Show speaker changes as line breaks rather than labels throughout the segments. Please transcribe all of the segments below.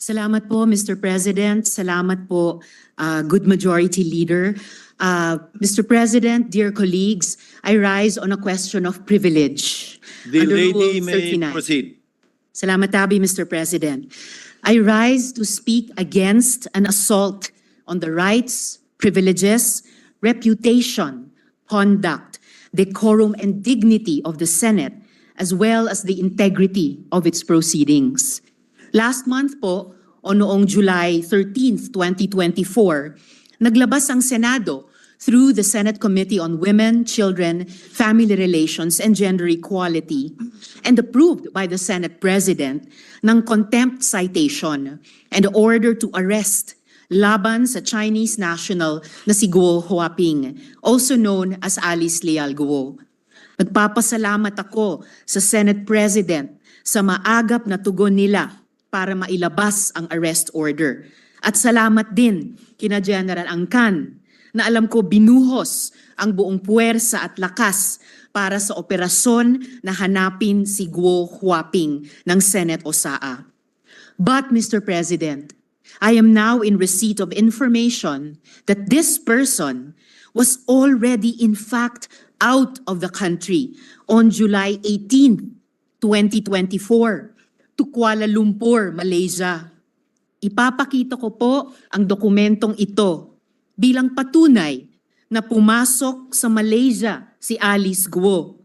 Salamat po, Mr. President. Salamat po, good majority leader. Mr. President, dear colleagues, I rise on a question of privilege.
The
Under
lady
Rule
may
39.
proceed.
Salamat tabi, Mr. President. I rise to speak against an assault on the rights, privileges, reputation, conduct, decorum, and dignity of the Senate, as well as the integrity of its proceedings. Last month po, o noong July 13, 2024, naglabas ang Senado through the Senate Committee on Women, Children, Family Relations, and Gender Equality, and approved by the Senate President ng contempt citation and order to arrest laban sa Chinese national na si Guo Huaping, also known as Alice Leal Guo. Nagpapasalamat ako sa Senate President sa maagap na tugon nila para mailabas ang arrest order. At salamat din kina General Angcan na alam ko binuhos ang buong puwersa at lakas para sa operasyon na hanapin si Guo Huaping ng Senate OSAA. But Mr. President, I am now in receipt of information that this person was already in fact out of the country on July 18, 2024 to Kuala Lumpur, Malaysia. Ipapakita ko po ang dokumentong ito bilang patunay na pumasok sa Malaysia si Alice Guo.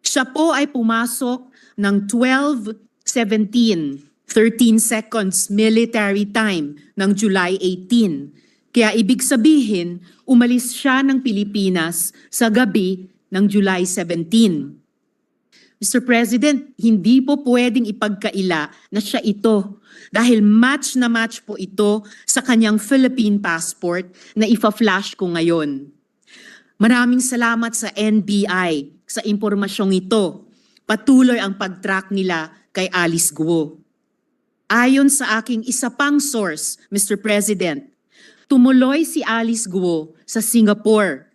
Siya po ay pumasok ng 12:17, 13 seconds military time ng July 18. Kaya ibig sabihin, umalis siya ng Pilipinas sa gabi ng July 17. Mr. President, hindi po pwedeng ipagkaila na siya ito dahil match na match po ito sa kanyang Philippine passport na ifa-flash ko ngayon. Maraming salamat sa NBI sa impormasyong ito. Patuloy ang pag-track nila kay Alice Guo. Ayon sa aking isa pang source, Mr. President, tumuloy si Alice Guo sa Singapore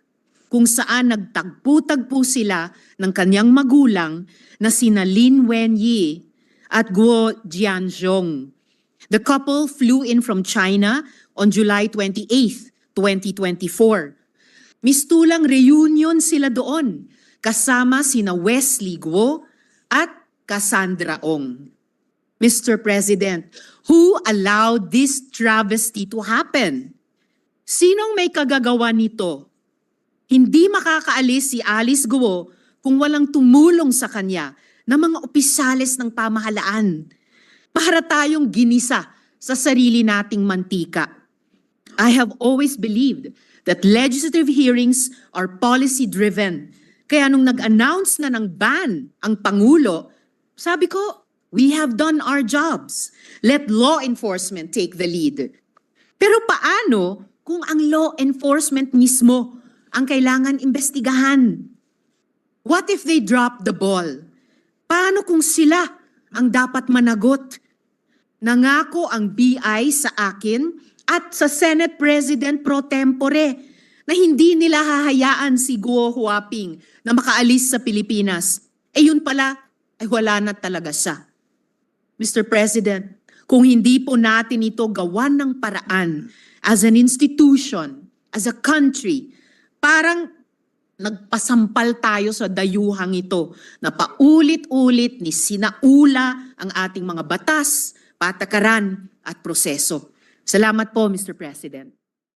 kung saan nagtagpo-tagpo sila ng kanyang magulang na sina Lin Wenyi at Guo Jianzhong. The couple flew in from China on July 28, 2024. Mistulang reunion sila doon kasama sina Wesley Guo at Cassandra Ong. Mr. President, who allowed this travesty to happen? Sinong may kagagawa nito? Hindi makakaalis si Alice Guo kung walang tumulong sa kanya ng mga opisyales ng pamahalaan para tayong ginisa sa sarili nating mantika. I have always believed that legislative hearings are policy-driven. Kaya nung nag-announce na ng ban ang Pangulo, sabi ko, we have done our jobs. Let law enforcement take the lead. Pero paano kung ang law enforcement mismo ang kailangan imbestigahan? What if they drop the ball? Paano kung sila ang dapat managot? Nangako ang BI sa akin at sa Senate President pro tempore na hindi nila hahayaan si Guo Huaping na makaalis sa Pilipinas. Yun pala, ay wala na talaga siya. Mr. President, kung hindi po natin ito gawan ng paraan as an institution, as a country, parang nagpasampal tayo sa dayuhang ito na paulit-ulit ni sinaula ang ating mga batas, patakaran at proseso. Salamat po, Mr. President.